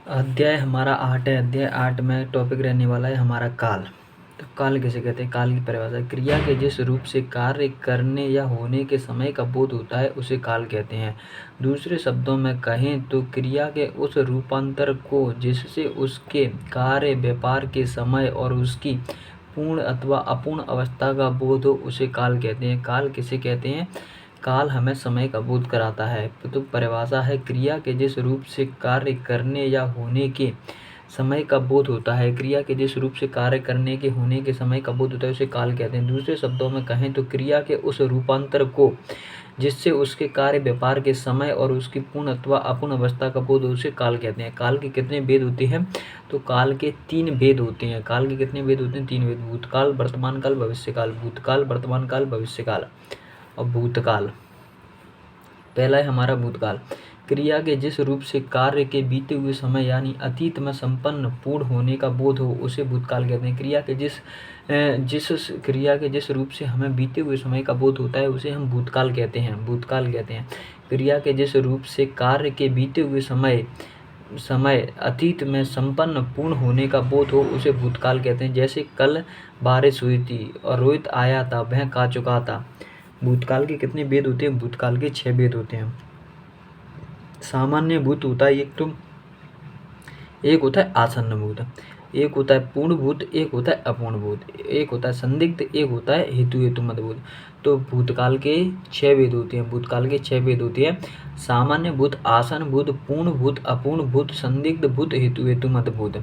अध्याय हमारा 8 है। अध्याय 8 में टॉपिक रहने वाला है हमारा काल। तो काल किसे कहते हैं? काल की परिभाषा, क्रिया के जिस रूप से कार्य करने या होने के समय का बोध होता है उसे काल कहते हैं। दूसरे शब्दों में कहें तो क्रिया के उस रूपांतर को जिससे उसके कार्य व्यापार के समय और उसकी पूर्ण अथवा अपूर्ण अवस्था का बोध हो उसे काल कहते हैं। काल किसे कहते हैं? काल हमें समय का बोध कराता है। तो परिभाषा है, क्रिया के जिस रूप से कार्य करने या होने के समय का बोध होता है, क्रिया के जिस रूप से कार्य करने के होने के समय का बोध होता है उसे काल कहते हैं। दूसरे शब्दों में कहें तो क्रिया के उस रूपांतर को जिससे उसके कार्य व्यापार के समय और उसकी पूर्ण अथवा अपूर्ण अवस्था का बोध उसे काल कहते हैं। काल के कितने भेद होते हैं? तो काल के 3 भेद होते हैं। काल के कितने भेद होते हैं? 3 भेद। भूतकाल, वर्तमान काल, भविष्यकाल। भूतकाल, वर्तमान काल, भविष्यकाल। और भूतकाल, पहला है हमारा भूतकाल। क्रिया के जिस रूप से कार्य के बीते हुए समय यानी अतीत में संपन्न पूर्ण होने का बोध हो उसे भूतकाल कहते हैं। क्रिया के जिस रूप से हमें बीते हुए समय का बोध होता है उसे हम भूतकाल कहते हैं। भूतकाल कहते हैं। क्रिया के जिस रूप से कार्य के बीते हुए समय अतीत में संपन्न पूर्ण होने का बोध हो उसे भूतकाल कहते हैं। जैसे कल बारिश हुई थी और रोहित आया था, वह खा चुका था। भूतकाल के कितने भेद होते हैं? भूतकाल के 6 भेद होते हैं। सामान्य भूत होता है एक होता है आसन्न भूत, एक होता है पूर्ण भूत, एक होता है अपूर्ण भूत, एक होता है संदिग्ध, एक होता है हेतु भूत। तो भूतकाल के 6 भेद होते हैं। भूतकाल के 6 भेद होते हैं। सामान्य भूत, आसन भूत, पूर्ण भूत, अपूर्ण भूत, संदिग्ध भूत, हेतु भूत।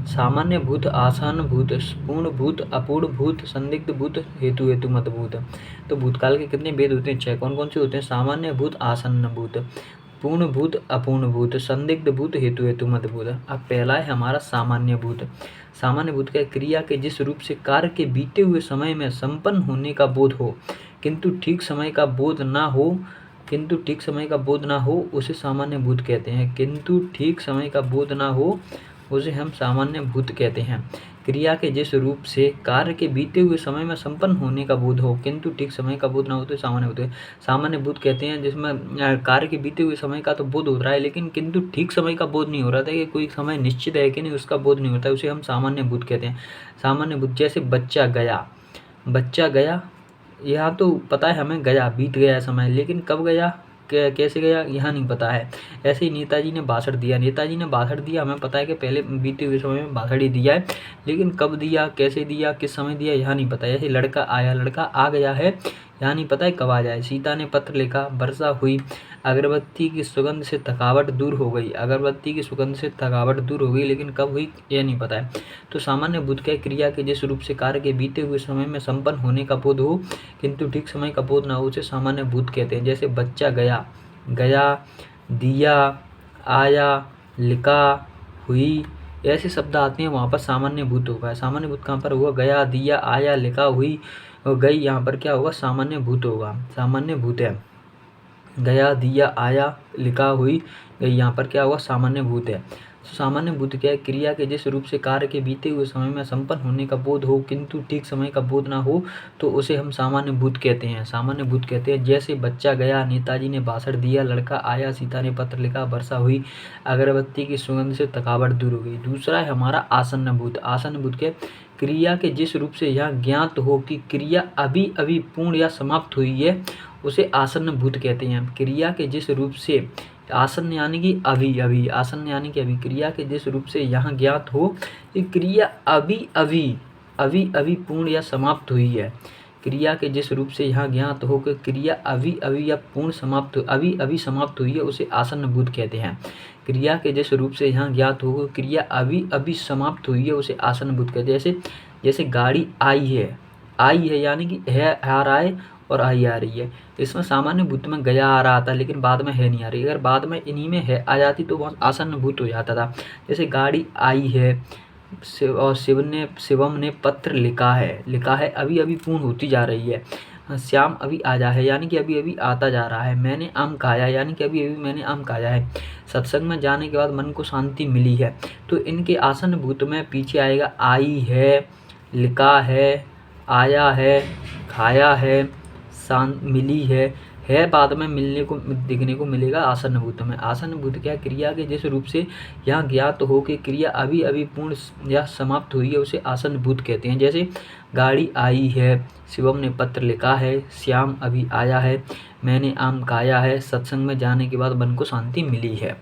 सामान्य भूत, आसन भूत, पूर्ण भूत, अपूर्ण भूत, संदिग्ध भूत, हेतु भूत। तो भूतकाल के कितने भेद होते हैं? 6। कौन कौन से होते हैं? सामान्य भूत, आसन्न भूत, पूर्ण भूत, अपूर्ण भूत, संदिग्ध भूत, हेतु भूत। अब पहला है हमारा सामान्य भूत। सामान्य भूत का क्रिया के जिस रूप से कार्य के बीते हुए समय में संपन्न होने का बोध हो किंतु ठीक समय का बोध ना हो उसे सामान्य भूत कहते हैं। किंतु ठीक समय का बोध ना हो उसे हम सामान्य भूत कहते हैं। क्रिया के जिस रूप से कार्य के बीते हुए समय में संपन्न होने का बोध हो किंतु ठीक समय का बोध ना हो तो सामान्य भूत है। सामान्य भूत कहते हैं जिसमें कार्य के बीते हुए समय का तो बोध हो रहा है लेकिन किंतु ठीक समय का बोध नहीं हो रहा था कि कोई समय निश्चित है कि नहीं, उसका बोध नहीं होता, उसे हम सामान्य भूत कहते हैं। सामान्य भूत, जैसे बच्चा गया, यहाँ तो पता है हमें गया, बीत गया समय, लेकिन कब गया, कैसे गया, यहाँ नहीं पता है। ऐसे ही नेताजी ने भाषण दिया, हमें पता है कि पहले बीते हुए समय में भाषण ही दिया है, लेकिन कब दिया, कैसे दिया, किस समय दिया, यहाँ नहीं पता है। ऐसे लड़का आ गया है, यहाँ नहीं पता है कब आ जाए। सीता ने पत्र लिखा, वर्षा हुई, अगरबत्ती की सुगंध से थकावट दूर हो गई, लेकिन कब हुई यह नहीं पता है। तो सामान्य भूत का क्रिया के जिस रूप से कार्य के बीते हुए समय में संपन्न होने का बोध हो किंतु ठीक समय का बोध ना हो उसे सामान्य भूत कहते हैं। जैसे बच्चा गया, दिया, आया, लिखा, हुई, ऐसे शब्द आते हैं, वहाँ पर सामान्य भूत होगा। सामान्य भूत कहाँ पर हुआ? गया, दिया, आया, लिखा, हुई और गई, यहाँ पर क्या होगा? सामान्य भूत होगा। सामान्य भूत है। गया, दिया, आया, लिखा, हुई, गई, यहाँ पर क्या होगा? सामान्य भूत है। सामान्य भूत क्या है? क्रिया के जिस रूप से कार्य के बीते हुए समय में संपन्न होने का बोध हो किंतु ठीक समय का बोध ना हो तो उसे हम सामान्य भूत कहते हैं। जैसे बच्चा गया, नेताजी ने भाषण दिया, लड़का आया, सीता ने पत्र लिखा, वर्षा हुई, अगरबत्ती की सुगंध से थकावट दूर हो गई। दूसरा है हमारा आसन्न भूत। आसन्न भूत क्या? क्रिया के जिस रूप से यह ज्ञात हो कि क्रिया अभी अभी पूर्ण या समाप्त हुई है उसे आसन्न भूत कहते हैं। क्रिया के जिस रूप से आसन्न यानी कि अभी, क्रिया के जिस रूप से यहाँ ज्ञात हो कि क्रिया अभी पूर्ण या समाप्त हुई है। क्रिया के जिस रूप से यहाँ ज्ञात हो कि क्रिया अभी या पूर्ण समाप्त हुई है उसे आसन्न भूत कहते हैं। क्रिया के जिस रूप से यहाँ ज्ञात हो कि क्रिया अभी समाप्त हुई है उसे आसन्न भूत कहते हैं। जैसे गाड़ी आई है यानी कि है आ रहा है और आई आ रही है। इसमें सामान्य भूत में गया आ रहा था लेकिन बाद में है नहीं आ रही। अगर बाद में इन्हीं में है आ जाती तो वह आसन्न भूत हो जाता था। जैसे गाड़ी आई है और शिवम ने पत्र लिखा है अभी पूर्ण होती जा रही है। श्याम अभी आया है यानी कि अभी आता जा रहा है। मैंने आम खाया यानी कि अभी मैंने आम खाया है। सत्संग में जाने के बाद मन को शांति मिली है। तो इनके आसन्न भूत में पीछे आएगा आई है, लिखा है, आया है, खाया है, मिली है, है बाद में मिलने को देखने को मिलेगा आसन्न भूत में। आसन्न भूत क्या है? क्रिया के जिस रूप से यहाँ ज्ञात हो कि क्रिया अभी अभी पूर्ण या समाप्त हुई है उसे आसन्न भूत कहते हैं। जैसे गाड़ी आई है, शिवम ने पत्र लिखा है, श्याम अभी आया है, मैंने आम खाया है, सत्संग में जाने के बाद मन को शांति मिली है।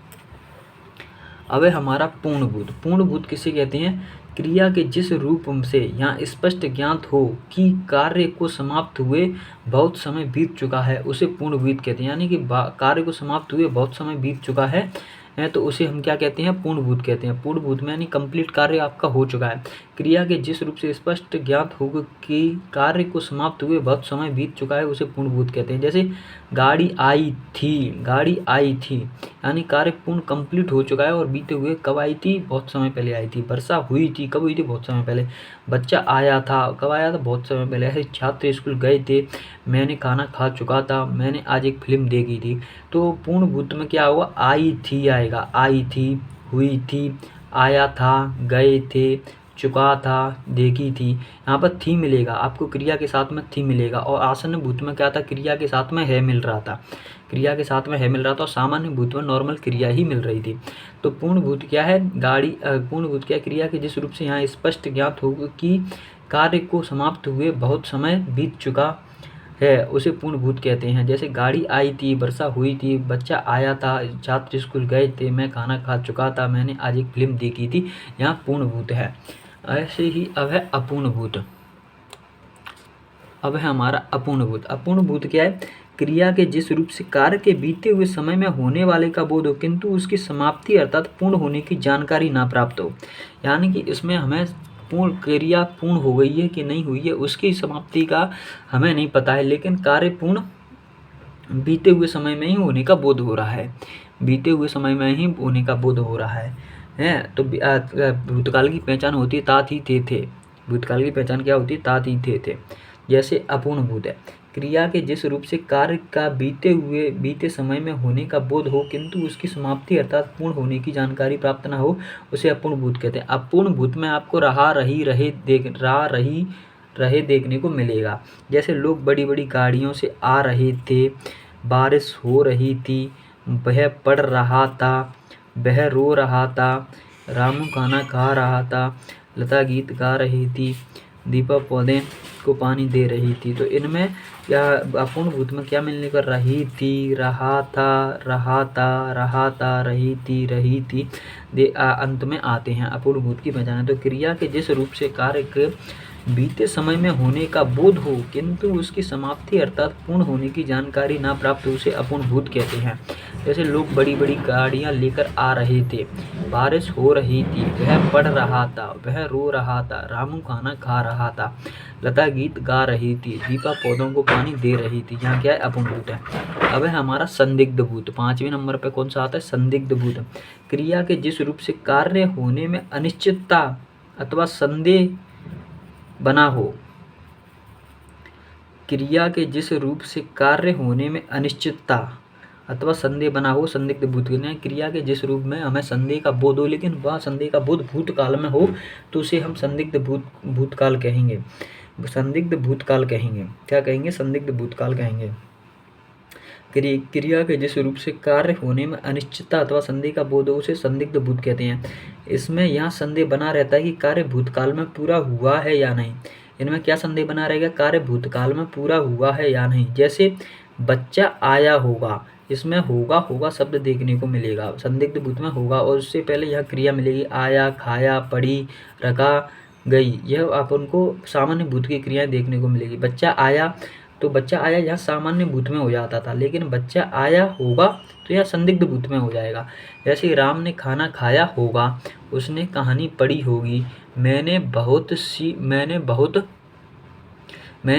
अब है हमारा पूर्ण भूत। पूर्ण भूत किसे कहते हैं? क्रिया के जिस रूप से यहाँ स्पष्ट ज्ञात हो कि कार्य को समाप्त हुए बहुत समय बीत चुका है उसे पूर्ण भूत कहते हैं। यानी कि कार्य को समाप्त हुए बहुत समय बीत चुका है तो उसे हम क्या कहते हैं? पूर्ण भूत कहते हैं। पूर्ण भूत में यानी कंप्लीट कार्य आपका हो चुका है। क्रिया के जिस रूप से स्पष्ट ज्ञात हो कि कार्य को समाप्त हुए बहुत समय बीत चुका है उसे पूर्ण भूत कहते हैं। जैसे गाड़ी आई थी यानी कार्य पूर्ण कंप्लीट हो चुका है और बीते हुए कब आई थी? बहुत समय पहले आई थी। वर्षा हुई थी, कब हुई थी? बहुत समय पहले। बच्चा आया था, कब आया था? बहुत समय पहले। ऐसे छात्र स्कूल गए थे, मैंने खाना खा चुका था, मैंने आज एक फिल्म देखी थी। तो पूर्ण भूत में क्या होगा? आई थी आएगा, आई थी, हुई थी, आया था, गए थे, चुका था, देखी थी। यहाँ पर थी मिलेगा आपको, क्रिया के साथ में थी मिलेगा। और आसन्न भूत में क्या था? क्रिया के साथ में है मिल रहा था, क्रिया के साथ में है मिल रहा था और सामान्य भूत में नॉर्मल क्रिया ही मिल रही थी। तो पूर्ण भूत क्या है? पूर्ण भूत क्या है? क्रिया के जिस रूप से यहाँ स्पष्ट ज्ञात हो कि कार्य को समाप्त हुए बहुत समय बीत चुका है उसे पूर्ण भूत कहते हैं। जैसे गाड़ी आई थी, वर्षा हुई थी, बच्चा आया था, छात्र स्कूल गए थे, मैं खाना खा चुका था, मैंने आज एक फिल्म देखी थी। यहाँ पूर्ण भूत है। ऐसे ही अब है अपूर्ण भूत। अब है हमारा अपूर्ण भूत। अपूर्ण भूत क्या है? क्रिया के जिस रूप से कार्य के बीते हुए समय में होने वाले का बोध हो किंतु उसकी समाप्ति अर्थात पूर्ण होने की जानकारी ना प्राप्त हो। यानी कि इसमें हमें क्रिया पूर्ण हो गई है कि नहीं हुई है उसकी समाप्ति का हमें नहीं पता है, लेकिन कार्य पूर्ण बीते हुए समय में ही होने का बोध हो रहा है, बीते हुए समय में ही होने का बोध हो रहा है। तो भूतकाल की पहचान होती है तात ही थे। भूतकाल की पहचान क्या होती है? तात ही थे। जैसे अपूर्ण भूत है, क्रिया के जिस रूप से कार्य का बीते समय में होने का बोध हो किंतु उसकी समाप्ति अर्थात पूर्ण होने की जानकारी प्राप्त न हो उसे अपूर्ण भूत कहते हैं। अपूर्ण भूत में आपको रहे देखने को मिलेगा। जैसे लोग बड़ी बड़ी गाड़ियों से आ रहे थे, बारिश हो रही थी, वह पढ़ रहा था, वह रो रहा था, रामू खाना खा रहा था, लता गीत गा रही थी, दीपा पौधे को पानी दे रही थी। तो इनमें क्या अपूर्ण भूत में क्या मिलने का? रही थी, रहा था, रही थी अंत में आते हैं। अपूर्ण भूत की पहचान है। तो क्रिया के जिस रूप से कार्य के बीते समय में होने का बोध हो किंतु उसकी समाप्ति अर्थात पूर्ण होने की जानकारी ना प्राप्त हो उसे अपूर्ण भूत कहते हैं। जैसे लोग बड़ी बड़ी गाड़ियां लेकर आ रहे थे, बारिश हो रही थी, वह पढ़ रहा था, वह रो रहा था, रामू खाना खा रहा था, लता गीत गा रही थी, दीपा पौधों को पानी दे रही थी। यहाँ क्या है? अपूर्ण भूत है। अब है हमारा संदिग्ध भूत। 5वें नंबर पे कौन सा आता है? संदिग्ध भूत। क्रिया के जिस रूप से कार्य होने में अनिश्चितता अथवा संदेह बना हो, क्रिया के जिस रूप से कार्य होने में अनिश्चितता अथवा संदेह बना हो संदिग्ध भूत। क्रिया के जिस रूप में हमें संदेह का बोध हो लेकिन वह संदेह का बोध भूतकाल में हो तो उसे हम संदिग्ध भूतकाल कहेंगे। संदिग्ध भूतकाल कहेंगे। क्या कहेंगे? संदिग्ध भूतकाल कहेंगे। क्रिया के जिस रूप से कार्य होने में अनिश्चितता अथवा संदेह का बोध हो उसे संदिग्ध भूत कहते हैं। इसमें यहाँ संदेह बना रहता है कि कार्य भूतकाल में पूरा हुआ है या नहीं। इनमें क्या संदेह बना रहेगा? कार्य भूतकाल में पूरा हुआ है या नहीं। जैसे बच्चा आया होगा, इसमें होगा शब्द देखने को मिलेगा। संदिग्ध भूत में होगा और उससे पहले यह क्रिया मिलेगी आया, खाया, पढ़ी, रखा, गई। यह अपन को सामान्य भूत की क्रियाएं देखने को मिलेगी। बच्चा आया तो बच्चा आया यहाँ सामान्य भूत में हो जाता था, लेकिन बच्चा आया होगा तो यह संदिग्ध भूत में हो जाएगा। जैसे राम ने खाना खाया होगा, उसने कहानी पढ़ी होगी, मैंने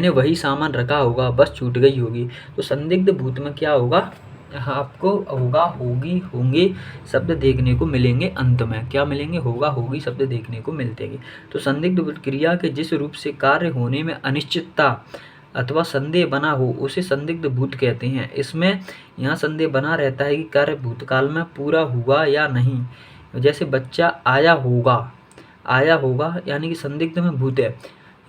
वही सामान रखा होगा, बस छूट गई होगी। तो संदिग्ध भूत में क्या होगा? यहाँ आपको होगा, होगी, होंगे शब्द देखने को मिलेंगे। अंत में क्या मिलेंगे? होगा, होगी शब्द देखने को मिलते हैं। तो संदिग्ध भूत क्रिया के जिस रूप से कार्य होने में अनिश्चितता अथवा संदेह बना हो उसे संदिग्ध भूत कहते हैं। इसमें यहाँ संदेह बना रहता है कि कार्य भूतकाल में पूरा हुआ या नहीं। जैसे बच्चा आया होगा यानी कि संदिग्ध में भूत है।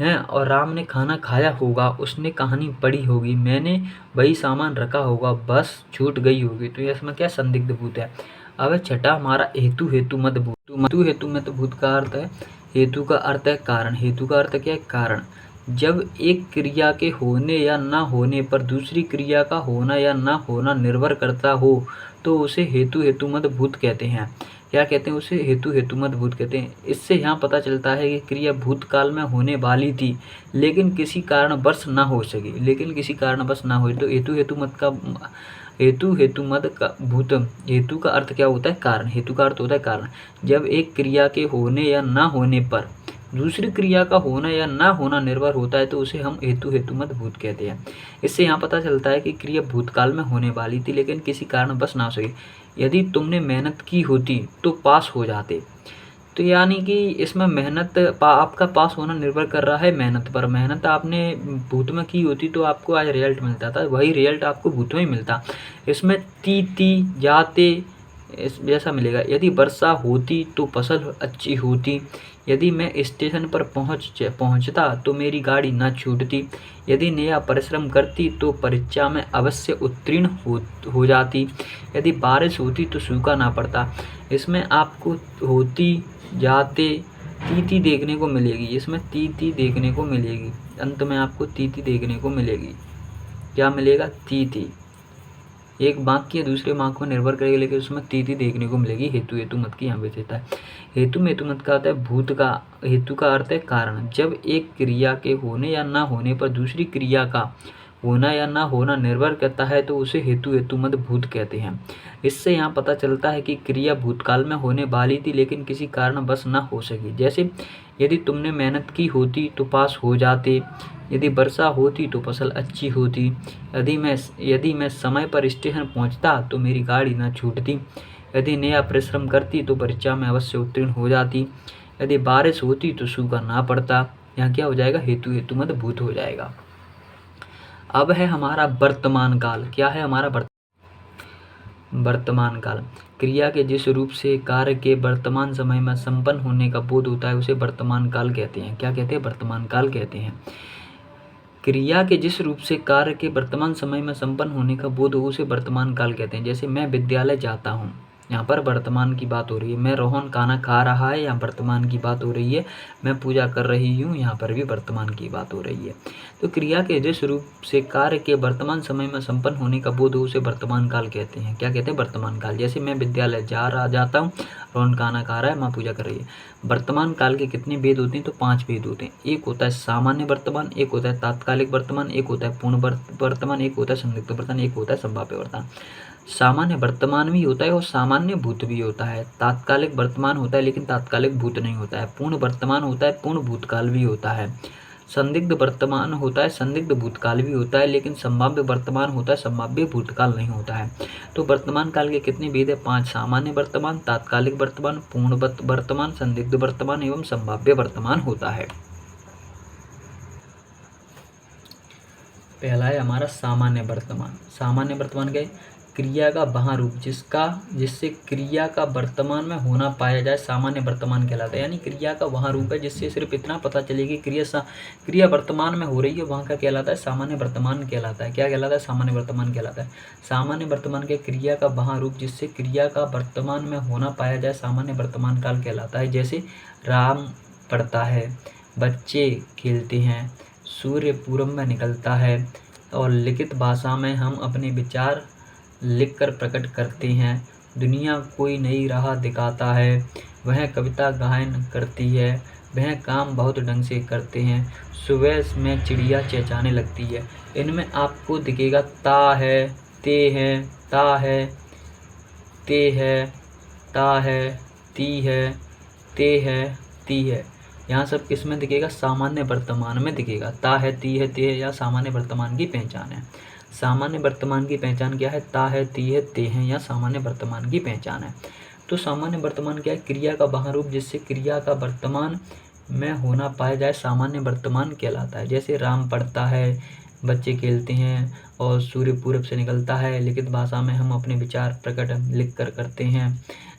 हैं और राम ने खाना खाया होगा, उसने कहानी पढ़ी होगी, मैंने वही सामान रखा होगा, बस छूट गई होगी। तो ये इसमें क्या संदिग्ध भूत है। अब छठा हमारा हेतु हेतु मत भूत। हेतु मत भूत का अर्थ है, हेतु का अर्थ है कारण। हेतु का अर्थ क्या है, कारण। जब एक क्रिया के होने या ना होने पर दूसरी क्रिया का होना या ना होना निर्भर करता हो तो उसे हेतु हेतुमत भूत कहते हैं। क्या कहते हैं उसे, हेतु हेतुमत भूत कहते हैं। इससे यहाँ पता चलता है कि क्रिया भूतकाल में होने वाली थी लेकिन किसी कारणवश ना हो सकी, तो हेतु हेतुमत का भूत, हेतु का अर्थ क्या होता है, कारण। हेतु का अर्थ होता है कारण। जब एक क्रिया के होने या ना होने पर दूसरी क्रिया का होना या ना होना निर्भर होता है तो उसे हम हेतु हेतुमत भूत कहते हैं। इससे यहाँ पता चलता है कि क्रिया भूतकाल में होने वाली थी लेकिन किसी कारणवश ना हो सके। यदि तुमने मेहनत की होती तो पास हो जाते। तो यानी कि इसमें मेहनत आपका पास होना निर्भर कर रहा है मेहनत पर। मेहनत आपने भूत में की होती तो आपको आज रिजल्ट मिलता था, वही रिजल्ट आपको भूत में ही मिलता। इसमें ती जाते जैसा मिलेगा। यदि वर्षा होती तो फसल अच्छी होती। यदि मैं स्टेशन पर पहुंचता तो मेरी गाड़ी न छूटती। यदि नया परिश्रम करती तो परीक्षा में अवश्य उत्तीर्ण हो जाती। यदि बारिश होती तो सूखा ना पड़ता। इसमें आपको होती, जाते, तीती देखने को मिलेगी। इसमें तीती देखने को मिलेगी, अंत में आपको तीती देखने को मिलेगी। क्या मिलेगा, तीती। एक वाक्य दूसरे वाक्य में निर्भर करेगा लेकिन उसमें तीती देखने को मिलेगी। हेतु हेतुमत की यहाँ विशेषता है। हेतु में हेतुमत का अर्थ है भूत का, हेतु का अर्थ है कारण। जब एक क्रिया के होने या ना होने पर दूसरी क्रिया का होना या ना होना निर्भर करता है तो उसे हेतु हेतुमत भूत कहते हैं। इससे यहाँ पता चलता है कि क्रिया भूतकाल में होने वाली थी लेकिन किसी कारणवश न हो सकी। जैसे यदि तुमने मेहनत की होती तो पास हो जाते। यदि वर्षा होती तो फसल अच्छी होती। यदि मैं समय पर स्टेशन पहुंचता तो मेरी गाड़ी न छूटती। यदि नया परिश्रम करती तो परीक्षा में अवश्य उत्तीर्ण हो जाती। यदि बारिश होती तो सूखा ना पड़ता। यहाँ क्या हो जाएगा, हेतु हेतुमत भूत हो जाएगा। अब है हमारा वर्तमान काल। क्या है हमारा वर्तमान काल। क्रिया के जिस रूप से कार्य के वर्तमान समय में संपन्न होने का बोध होता है उसे वर्तमान काल कहते हैं। क्या कहते हैं, वर्तमान काल कहते हैं। क्रिया के जिस रूप से कार्य के वर्तमान समय में संपन्न होने का बोध हो उसे वर्तमान काल कहते हैं। जैसे मैं विद्यालय जाता हूँ, यहाँ पर वर्तमान की बात हो रही है। मैं रोहन खाना खा रहा है, यहाँ वर्तमान की बात हो रही है। मैं पूजा कर रही हूँ, यहाँ पर भी वर्तमान की बात हो रही है। तो क्रिया के जिस रूप से कार्य के वर्तमान समय में संपन्न होने का बोध हो उसे वर्तमान काल कहते हैं। क्या कहते हैं, वर्तमान काल। जैसे मैं विद्यालय जाता हूँ, रोहन खाना खा रहा है, माँ पूजा कर रही है। वर्तमान काल के कितने भेद होते हैं, तो 5 भेद होते हैं। एक होता है सामान्य वर्तमान, एक होता है तात्कालिक वर्तमान, एक होता है पूर्ण वर्तमान, एक होता है संदिग्ध वर्तमान, एक होता है संभाव्य वर्तमान। सामान्य वर्तमान भी होता है और सामान्य भूत भी होता है। तात्कालिक वर्तमान होता है लेकिन तात्कालिक भूत नहीं होता है। पूर्ण वर्तमान होता है, पूर्ण भूतकाल भी होता है। संदिग्ध वर्तमान होता है, संदिग्ध भूतकाल भी होता है लेकिन संभाव्य वर्तमान होता है, संभाव्य भूतकाल नहीं होता है। तो वर्तमान काल के कितने भेद है, 5। सामान्य वर्तमान, तात्कालिक वर्तमान, पूर्ण वर्तमान, संदिग्ध वर्तमान एवं संभाव्य वर्तमान होता है। पहला है हमारा सामान्य वर्तमान। सामान्य वर्तमान क्या है, क्रिया का वह रूप जिससे क्रिया का वर्तमान में होना पाया जाए सामान्य वर्तमान कहलाता है। यानी क्रिया का वह रूप है जिससे सिर्फ इतना पता चले कि क्रिया वर्तमान में हो रही है, वहाँ का कहलाता है सामान्य वर्तमान कहलाता है। क्या कहलाता है, सामान्य वर्तमान कहलाता है। सामान्य वर्तमान के क्रिया का वह रूप जिससे क्रिया का वर्तमान में होना पाया जाए सामान्य वर्तमान काल कहलाता है। जैसे राम पढ़ता है, बच्चे खेलते हैं, सूर्य पूरब में निकलता है और लिखित भाषा में हम अपने विचार लिखकर प्रकट करते हैं। दुनिया कोई नई राह दिखाता है, वह कविता गायन करती है, वह काम बहुत ढंग से करते हैं, सुबह में चिड़िया चहचहाने लगती है। इनमें आपको दिखेगा ता है, ते है, ता है, ते है, ता है, ती है, ते है, ती है। यहाँ सब किस में दिखेगा, सामान्य वर्तमान में दिखेगा। ता है, ती है, ते है या सामान्य वर्तमान की पहचान है। सामान्य वर्तमान की पहचान क्या है, ता है, ती है, ते हैं या सामान्य वर्तमान की पहचान है। तो सामान्य वर्तमान क्या है, क्रिया का वह रूप जिससे क्रिया का वर्तमान में होना पाया जाए सामान्य वर्तमान कहलाता है। जैसे राम पढ़ता है, बच्चे खेलते हैं और सूर्य पूरब से निकलता है, लिखित भाषा में हम अपने विचार प्रकट लिख कर करते हैं,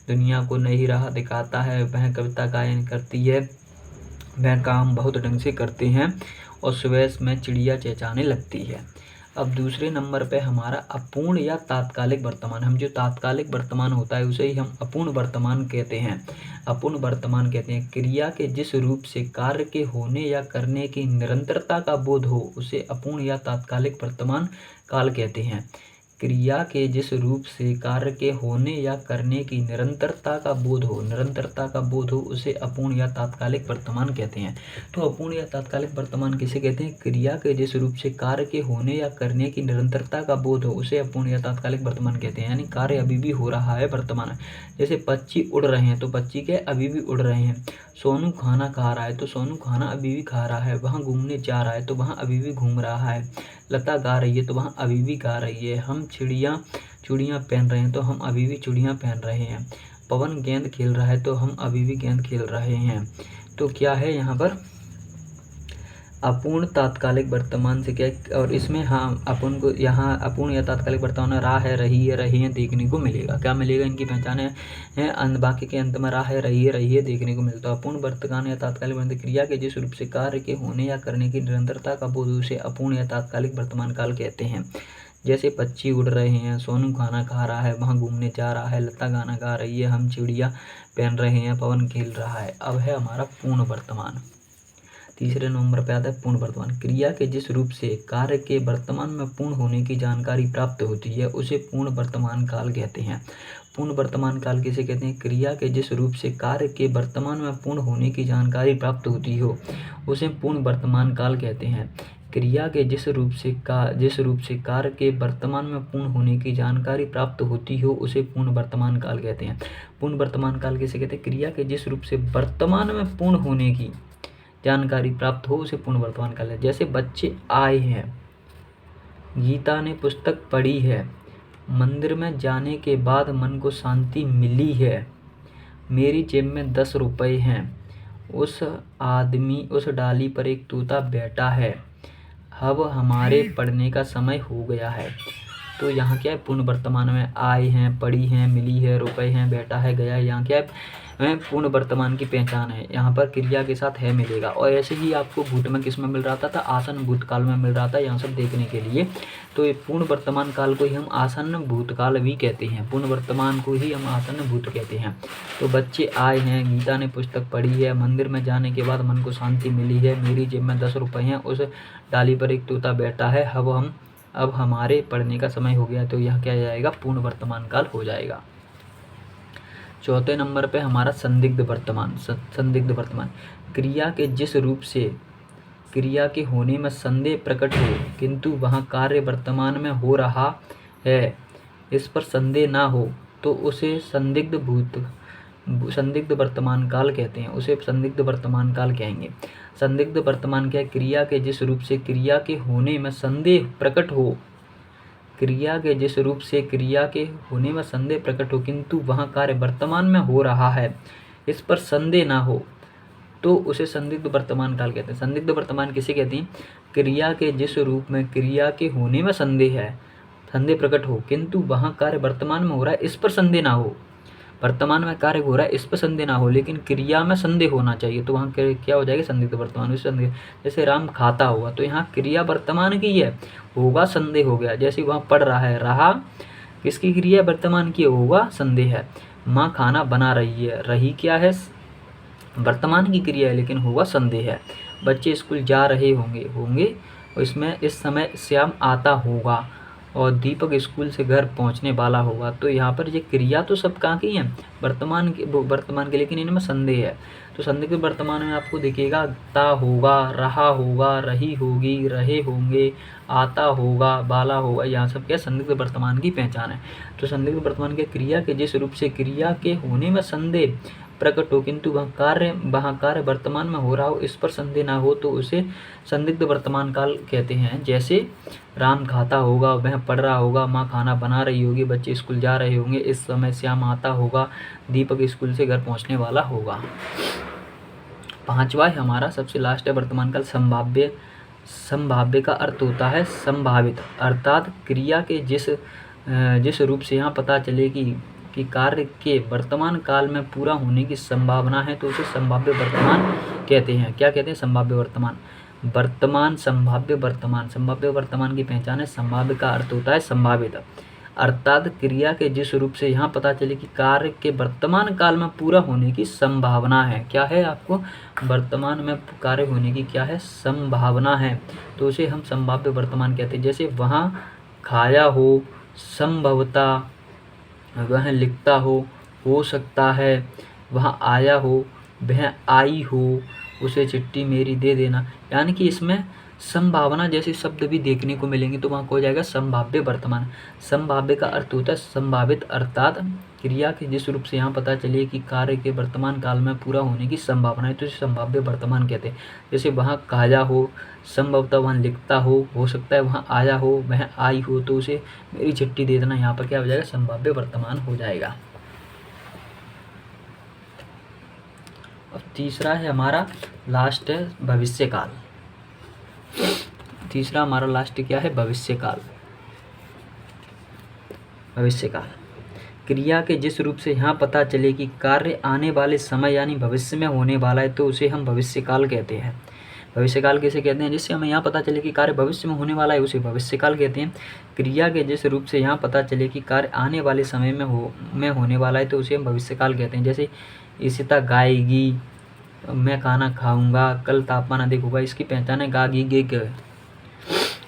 दुनिया को नई राह दिखाता है, वह कविता गायन करती है, वह काम बहुत ढंग से करते हैं और सुबह में चिड़िया चहचहाने लगती है। अब दूसरे नंबर पे हमारा अपूर्ण या तात्कालिक वर्तमान। हम जो तात्कालिक वर्तमान होता है उसे ही हम अपूर्ण वर्तमान कहते हैं। अपूर्ण वर्तमान कहते हैं क्रिया के जिस रूप से कार्य के होने या करने की निरंतरता का बोध हो उसे अपूर्ण या तात्कालिक वर्तमान काल कहते हैं। क्रिया के जिस रूप से कार्य के होने या करने की निरंतरता का बोध हो उसे अपूर्ण या तात्कालिक वर्तमान कहते हैं। तो अपूर्ण या तात्कालिक वर्तमान किसे कहते हैं? क्रिया के जिस रूप से कार्य के होने या करने की निरंतरता का बोध हो उसे अपूर्ण या तात्कालिक वर्तमान कहते हैं। यानी कार्य अभी भी हो रहा है वर्तमान। जैसे पक्षी उड़ रहे हैं तो पक्षी के अभी भी उड़ रहे हैं। सोनू खाना खा रहा है तो सोनू खाना अभी भी खा रहा है। वहाँ घूमने जा रहा है तो वहाँ अभी भी घूम रहा है। लता गा रही है तो वहाँ अभी भी गा रही है। हम चूड़ियाँ पहन रहे हैं तो हम अभी भी चूड़ियाँ पहन रहे हैं। पवन गेंद खेल रहा है तो हम अभी भी गेंद खेल रहे हैं। तो क्या है यहाँ पर? अपूर्ण तात्कालिक वर्तमान से क्या है? और इसमें हाँ अपन को यहाँ अपूर्ण या तात्कालिक वर्तमान रहा है, रही है, रहे हैं देखने को मिलेगा। क्या मिलेगा? इनकी पहचान है बाकी के अंत में रहा है, रही है देखने को मिलता है। अपूर्ण वर्तमान या तात्कालिक वर्तमान क्रिया के जिस रूप से कार्य के होने या करने की निरंतरता का बोध उसे अपूर्ण या तात्कालिक वर्तमान काल कहते हैं। जैसे पक्षी उड़ रहे हैं, सोनू खाना खा रहा है, वहाँ घूमने जा रहा है, लता गाना गा रही है, हम चिड़िया पहन रहे हैं, पवन खेल रहा है। अब है हमारा पूर्ण वर्तमान। तीसरे नंबर पे आता है पूर्ण वर्तमान। क्रिया के जिस रूप से कार्य के वर्तमान में पूर्ण होने की जानकारी प्राप्त होती है उसे पूर्ण वर्तमान काल कहते हैं। पूर्ण वर्तमान काल किसे कहते हैं? क्रिया के जिस रूप से कार्य के वर्तमान में पूर्ण होने की जानकारी प्राप्त होती हो उसे पूर्ण वर्तमान काल कहते हैं। क्रिया के जिस रूप से कार्य के वर्तमान में पूर्ण होने की जानकारी प्राप्त होती हो उसे पूर्ण वर्तमान काल कहते हैं। पूर्ण वर्तमान काल किसे कहते हैं? क्रिया के जिस रूप से वर्तमान में पूर्ण होने की जानकारी प्राप्त हो उसे पूर्ण वर्तमान काल है। जैसे बच्चे आए हैं, गीता ने पुस्तक पढ़ी है, मंदिर में जाने के बाद मन को शांति मिली है, मेरी जेब में 10 रुपये हैं, उस डाली पर एक तोता बैठा है, अब हमारे पढ़ने का समय हो गया है। तो यहाँ क्या है? पूर्ण वर्तमान में आए हैं, पढ़ी हैं, मिली है, रुपए हैं, बैठा है, गया है। यहाँ क्या है? पूर्ण वर्तमान की पहचान है। यहाँ पर क्रिया के साथ है मिलेगा। और ऐसे ही आपको भूत में किस में मिल रहा था? आसन्न भूतकाल में मिल रहा था। यहाँ सब देखने के लिए तो ये पूर्ण वर्तमान काल को ही हम आसन्न भूतकाल भी कहते हैं। पूर्ण वर्तमान को ही हम आसन्न भूत कहते हैं। तो बच्चे आए हैं, गीता ने पुस्तक पढ़ी है, मंदिर में जाने के बाद मन को शांति मिली है, मेरी जेब में 10 रुपये हैं, उस डाली पर एक तोता बैठा है, अब हमारे पढ़ने का समय हो गया। तो यह क्या जाएगा? पूर्ण वर्तमान काल हो जाएगा। चौथे नंबर पे हमारा संदिग्ध वर्तमान। संदिग्ध वर्तमान क्रिया के जिस रूप से क्रिया के होने में संदेह प्रकट हो किंतु वहाँ कार्य वर्तमान में हो रहा है, इस पर संदेह ना हो तो उसे संदिग्ध वर्तमान काल कहते हैं। उसे संदिग्ध वर्तमान काल कहेंगे। संदिग्ध वर्तमान क्या है? क्रिया के जिस रूप से क्रिया के होने में संदेह प्रकट हो, क्रिया के जिस रूप से क्रिया के होने में संदेह प्रकट हो किंतु वहाँ कार्य वर्तमान में हो रहा है, इस पर संदेह ना हो तो उसे संदिग्ध वर्तमान काल कहते हैं। संदिग्ध वर्तमान किसे कहते हैं? क्रिया के जिस रूप में क्रिया के होने में संदेह प्रकट हो किंतु वहाँ कार्य वर्तमान में हो रहा है, इस पर संदेह ना हो। वर्तमान में कार्य हो रहा है, इस पर संदेह ना हो, लेकिन क्रिया में संदेह होना चाहिए, तो वहाँ क्या हो जाएगा? संदिग्ध वर्तमान। संदेह जैसे राम खाता होगा तो यहाँ क्रिया वर्तमान की है, होगा संदेह हो गया। जैसे वहाँ पढ़ रहा है, रहा किसकी क्रिया? वर्तमान की, होगा संदेह है। माँ खाना बना रही है, रही क्या है? वर्तमान की क्रिया है लेकिन होगा संदेह है। बच्चे स्कूल जा रहे होंगे इसमें इस समय श्याम आता होगा और दीपक स्कूल से घर पहुंचने वाला होगा। तो यहाँ पर ये क्रिया तो सब कहाँ की हैं? वर्तमान के, लेकिन इनमें संदेह है। तो संदिग्ध वर्तमान में आपको दिखेगा ता होगा, रहा होगा, रही होगी, रहे होंगे, आता होगा, बाला होगा। यहाँ सब क्या? संदिग्ध वर्तमान की पहचान है। तो संदिग्ध वर्तमान के क्रिया के जिस रूप से क्रिया के होने में संदेह प्रकट हो किंतु वह कार्य वर्तमान में हो रहा हो, इस पर संदेह ना हो तो उसे संदिग्ध वर्तमान काल कहते हैं। जैसे राम खाता होगा, वह पढ़ रहा होगा, माँ खाना बना रही होगी, बच्चे स्कूल जा रहे होंगे, इस समय श्याम आता होगा, दीपक स्कूल से घर पहुंचने वाला होगा। पांचवा हमारा सबसे लास्ट है वर्तमान काल संभाव्य। संभाव्य का अर्थ होता है संभावित, अर्थात क्रिया के जिस रूप से यहाँ पता चले कि कि कार्य के वर्तमान काल में पूरा होने की संभावना है तो उसे संभाव्य वर्तमान कहते हैं। क्या कहते हैं? संभाव्य वर्तमान। वर्तमान, संभाव्य वर्तमान। संभाव्य वर्तमान की पहचान है। संभाव्य का अर्थ होता है संभावित, अर्थात क्रिया के जिस रूप से यहाँ पता चले कि कार्य के वर्तमान काल में पूरा होने की संभावना है। क्या है? आपको वर्तमान में कार्य होने की क्या है? संभावना है, तो उसे हम संभाव्य वर्तमान कहते हैं। जैसे वहाँ खाया हो, संभवतः, वह लिखता हो सकता है, वह आया हो, वह आई हो, उसे चिट्ठी मेरी दे देना। यानी कि इसमें संभावना जैसे शब्द भी देखने को मिलेंगे तो वहाँ हो जाएगा संभाव्य वर्तमान। संभाव्य का अर्थ होता है संभावित, अर्थात क्रिया के जिस रूप से यहाँ पता चले कि कार्य के वर्तमान काल में पूरा होने की संभावना है तो इसे संभाव्य वर्तमान कहते हैं। जैसे वहाँ खाया हो, संभवतः वहाँ लिखता हो सकता है वहाँ आया हो, वह आई हो, तो उसे मेरी चिट्ठी दे देना। यहाँ पर क्या हो जाएगा? संभाव्य वर्तमान हो जाएगा। और तीसरा है हमारा लास्ट है भविष्यकाल। तीसरा हमारा लास्ट क्या है? भविष्यकाल। भविष्यकाल क्रिया के जिस रूप से यहाँ पता चले कि कार्य आने वाले समय यानी भविष्य में होने वाला है तो उसे हम भविष्यकाल कहते हैं। भविष्यकाल किसे कहते हैं? जिससे हमें यहाँ पता चले कि कार्य भविष्य में होने वाला है उसे भविष्यकाल कहते हैं। क्रिया के जिस रूप से यहाँ पता चले कि कार्य आने वाले समय में होने वाला है तो उसे हम भविष्यकाल कहते हैं। जैसे ईशिता गाएगी, मैं खाना खाऊंगा, कल तापमान अधिक होगा, इसकी पहचान है गागी गे ग।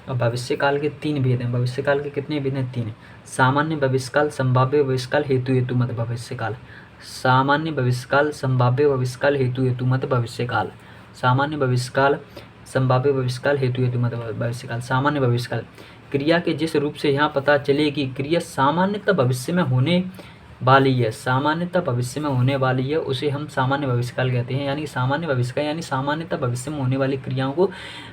अब भविष्यकाल के 3 भेद हैं। भविष्यकाल के कितने भेद हैं? 3। सामान्य भविष्यकाल, संभाव्य भविष्यकाल, हेतु हेतुमत भविष्यकाल। सामान्य भविष्यकाल, संभाव्य भविष्यकाल, हेतु हेतुमत भविष्यकाल। सामान्य भविष्यकाल, संभाव्य भविष्यकाल, हेतु हेतुमत भविष्यकाल। सामान्य भविष्यकाल क्रिया के जिस रूप से यहाँ पता चले कि क्रिया सामान्यतः भविष्य में होने वाली है, सामान्यतः भविष्य में होने वाली है, उसे हम सामान्य भविष्यकाल कहते हैं। यानी सामान्य भविष्यकाल यानी सामान्यतः भविष्य में होने वाली क्रियाओं को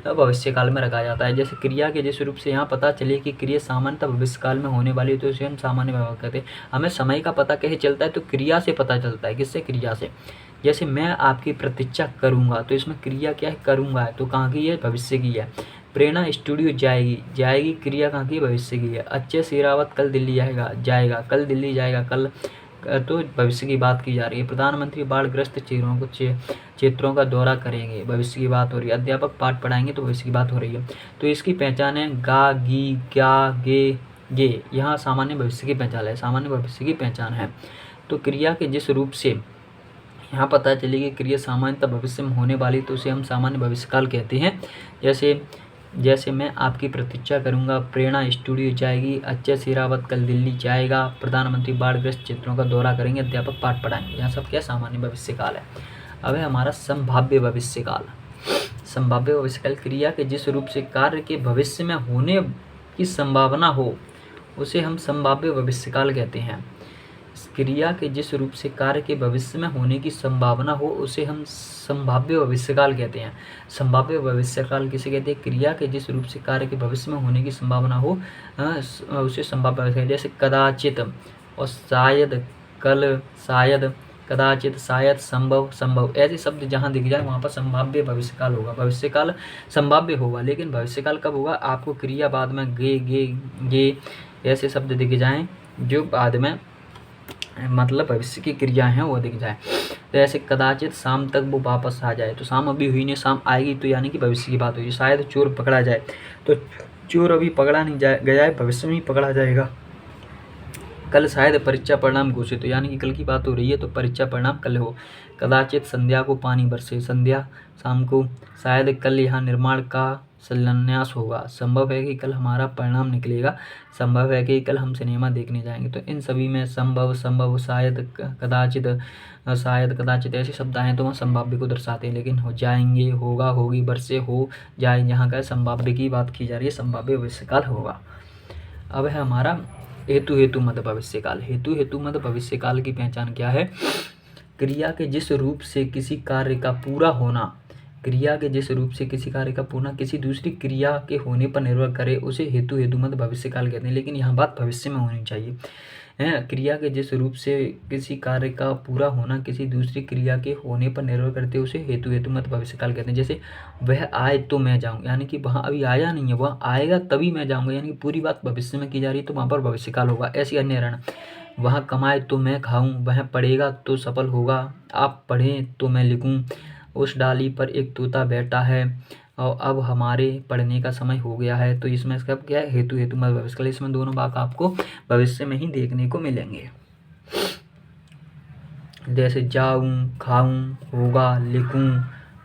भविष्यकाल में रखा जाता है। जैसे क्रिया के जिस रूप से यहाँ पता चले कि क्रिया सामान्यतः भविष्यकाल में होने वाली है तो उसे हम सामान्य भविष्यकाल कहते हैं। हमें समय का पता कैसे चलता है? तो क्रिया से पता चलता है। किससे? क्रिया से। जैसे मैं आपकी प्रतीक्षा करूँगा, तो इसमें क्रिया क्या है? करूँगा है, तो कहाँ की है? भविष्य की है। प्रेरणा स्टूडियो जाएगी, जाएगी क्रिया कहाँ की? भविष्य की है। अक्षय शेरावत कल दिल्ली जाएगा, जाएगा, कल दिल्ली जाएगा, कल, तो भविष्य की बात की जा रही है। प्रधानमंत्री बाढ़ग्रस्त क्षेत्रों का दौरा करेंगे, भविष्य की बात हो रही है। अध्यापक पाठ पढ़ाएंगे तो भविष्य की बात हो रही है। तो इसकी पहचान है गा गी क्या गे गे, यहाँ सामान्य भविष्य की पहचान है। सामान्य भविष्य की पहचान है। तो क्रिया के जिस रूप से यहाँ पता चलेगी क्रिया सामान्यतः भविष्य में होने वाली तो उसे हम सामान्य भविष्यकाल कहते हैं। जैसे मैं आपकी प्रतीक्षा करूंगा, प्रेरणा स्टूडियो जाएगी, अक्षय शेरावत कल दिल्ली जाएगा, प्रधानमंत्री बाढ़ग्रस्त क्षेत्रों का दौरा करेंगे, अध्यापक पाठ पढ़ाएंगे। यहाँ सब क्या? सामान्य भविष्यकाल है। अब है हमारा संभाव्य भविष्यकाल। संभाव्य भविष्यकाल क्रिया के जिस रूप से कार्य के भविष्य में होने की संभावना हो उसे हम संभाव्य भविष्यकाल कहते हैं। क्रिया के जिस रूप से कार्य के भविष्य में होने की संभावना हो उसे हम संभाव्य भविष्यकाल कहते हैं। संभाव्य भविष्यकाल किसे कहते हैं? क्रिया के जिस रूप से कार्य के भविष्य में होने की संभावना हो उसे संभाव्य भविष्यकाल। जैसे कदाचित और शायद, कल, शायद, कदाचित, शायद, संभव, संभव, ऐसे शब्द जहाँ दिख जाए वहाँ पर संभाव्य भविष्यकाल होगा। भविष्यकाल संभाव्य होगा, लेकिन भविष्यकाल कब होगा? आपको क्रिया बाद में गे ऐसे शब्द दिख जाएं जो बाद में मतलब भविष्य की क्रिया हैं वो दिख जाए। तो ऐसे कदाचित शाम तक वो वापस आ जाए, तो शाम अभी हुई नहीं, शाम आएगी, तो यानी कि भविष्य की बात हुई। शायद चोर पकड़ा जाए, तो चोर अभी पकड़ा नहीं गया है, भविष्य में ही पकड़ा जाएगा। कल शायद परीक्षा परिणाम घोषित हो, यानी कि कल की बात हो रही है तो परीक्षा परिणाम कल हो। कदाचित संध्या को पानी बरसे, संध्या शाम को। शायद कल यहाँ निर्माण का शिलान्यास होगा, संभव है कि कल हमारा परिणाम निकलेगा, संभव है कि कल हम सिनेमा देखने जाएंगे। तो इन सभी में संभव, संभव, शायद, कदाचित, शायद, कदाचित ऐसे शब्द आए तो वह संभाव्य को दर्शाते हैं। लेकिन हो जाएंगे, होगा, होगी, बरसे, हो जाए, यहाँ का संभाव्य की बात की जा रही है, संभाव्य भविष्यकाल होगा। अब है हमारा हेतु हेतुमत भविष्यकाल। हेतु हेतुमत भविष्यकाल की पहचान क्या है? क्रिया के जिस रूप से किसी कार्य का पूरा होना, क्रिया के जिस रूप से किसी कार्य का पूर्ण किसी दूसरी क्रिया के होने पर निर्भर करे उसे हेतु हेतुमत भविष्यकाल कहते हैं। लेकिन यहाँ बात भविष्य में होनी चाहिए। क्रिया के जिस रूप से किसी कार्य का पूरा होना किसी दूसरी क्रिया के होने पर निर्भर करते उसे हेतु हेतुमत भविष्यकाल कहते हैं। जैसे वह आए तो मैं जाऊँ, यानी कि वहाँ अभी आया नहीं है, वह आएगा तभी मैं जाऊँगा, यानी कि पूरी बात भविष्य में की जा रही है तो वहाँ पर भविष्यकाल होगा। ऐसी अन्य रण, वह कमाए तो मैं खाऊं, वह पढ़ेगा तो सफल होगा, आप पढ़ें तो मैं लिखूं, उस डाली पर एक तोता बैठा है, और अब हमारे पढ़ने का समय हो गया है। तो इसमें इसका क्या है, हेतु हेतु मत भविष्य काल। इसमें दोनों वाक्य आपको भविष्य में ही देखने को मिलेंगे। जैसे जाऊं, खाऊं, होगा, लिखूं,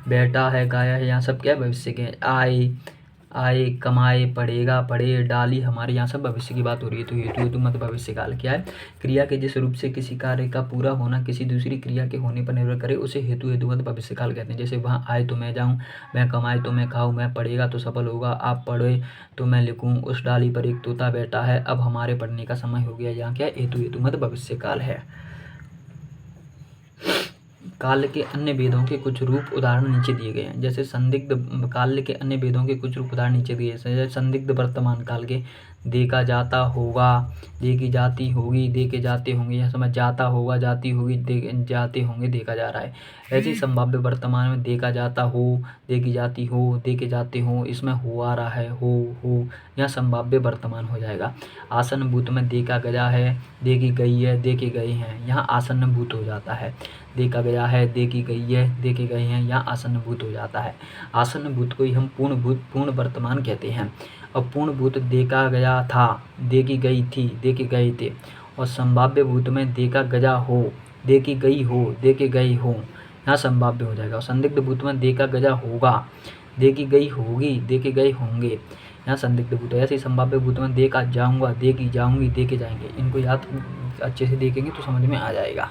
बैठा है, गाया है, यहाँ सब क्या है, भविष्य के। आए, आए, कमाए, पढ़ेगा, पढ़े, डाली, हमारे यहाँ सब भविष्य की बात हो रही है। तो हेतु हेतु मत भविष्य काल क्या है, क्रिया के जिस रूप से किसी कार्य का पूरा होना किसी दूसरी क्रिया के होने पर निर्भर करे उसे हेतु हेतु मत भविष्य काल कहते हैं। जैसे वहाँ आए तो मैं जाऊँ, मैं कमाए तो मैं खाऊं, मैं पढ़ेगा तो सफल होगा, आप पढ़े तो मैं लिखूं, उस डाली पर एक तोता बैठा है, अब हमारे पढ़ने का समय हो गया। यहाँ क्या है, हेतु हेतु मत भविष्य काल है। काल के अन्य भेदों के कुछ रूप उदाहरण नीचे दिए गए हैं। जैसे संदिग्ध काल के अन्य भेदों के कुछ रूप उदाहरण नीचे दिए हैं। संदिग्ध वर्तमान काल के, देखा जाता होगा, देखी जाती होगी, देखे जाते होंगे, यह समझ जाता होगा, जाती होगी, जाते होंगे, देखा जा रहा है। ऐसे ही संभाव्य वर्तमान में देखा जाता हो, देखी जाती हो, देखे जाते हो, इसमें हो आ रहा है, हो, यह संभाव्य वर्तमान हो जाएगा। आसन्न भूत में देखा गया है, देखी गई है, देखे गए हैं, यहाँ आसन्न भूत हो जाता है। देखा गया है, देखी गई है, देखे गए हैं, यहाँ आसन्न भूत हो जाता है। आसन्न भूत को ही हम पूर्ण भूत, पूर्ण वर्तमान कहते हैं। और पूर्ण भूत देखा गया था, देखी गई थी, देखे गए थे। और संभाव्य भूत में देखा गया हो, देखी गई हो, देखे गए हो, यहाँ संभाव्य हो जाएगा। और संदिग्ध भूत में देखा गया होगा, देखी गई होगी, देखे गए होंगे, यहाँ संदिग्ध भूत है। ऐसे ही संभाव्य भूत में देखा जाऊंगा, देखी जाऊंगी, देखे जाएंगे। इनको याद अच्छे से देखेंगे तो समझ में आ जाएगा।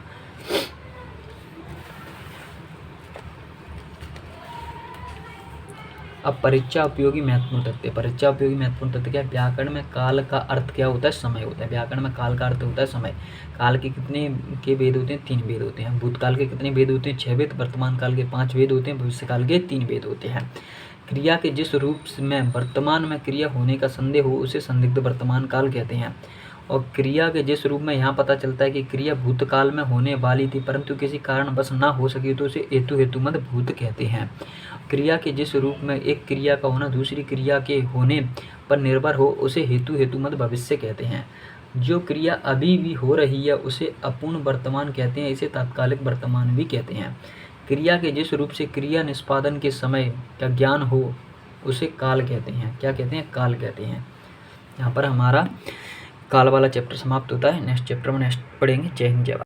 अब परीक्षा उपयोगी महत्वपूर्ण तथ्य। परीक्षा उपयोगी महत्वपूर्ण तथ्य क्या है, व्याकरण में काल का अर्थ क्या होता है, समय होता है। व्याकरण में काल का अर्थ होता है समय। काल के कितने के भेद होते हैं, 3 भेद होते हैं। भूतकाल के कितने भेद होते हैं, 6 भेद। वर्तमान काल के 5 भेद होते हैं। भविष्य काल के 3 भेद होते हैं। क्रिया के जिस रूप में वर्तमान में क्रिया होने का संदेह हो उसे संदिग्ध वर्तमान काल कहते हैं। और क्रिया के जिस रूप में यहाँ पता चलता है कि क्रिया भूतकाल में होने वाली थी परंतु किसी कारणवश ना हो सकी तो उसे हेतु हेतुमत भूत कहते हैं। क्रिया के जिस रूप में एक क्रिया का होना दूसरी क्रिया के होने पर निर्भर हो उसे हेतु हेतुमत भविष्य कहते हैं। जो क्रिया अभी भी हो रही है उसे अपूर्ण वर्तमान कहते हैं, इसे तात्कालिक वर्तमान भी कहते हैं। क्रिया के जिस रूप से क्रिया निष्पादन के समय का ज्ञान हो उसे काल कहते हैं। क्या कहते हैं, काल कहते हैं। यहाँ पर हमारा काल वाला चैप्टर समाप्त होता है। नेक्स्ट चैप्टर में नेक्स्ट पढ़ेंगे। जय हिंद, जय भारत।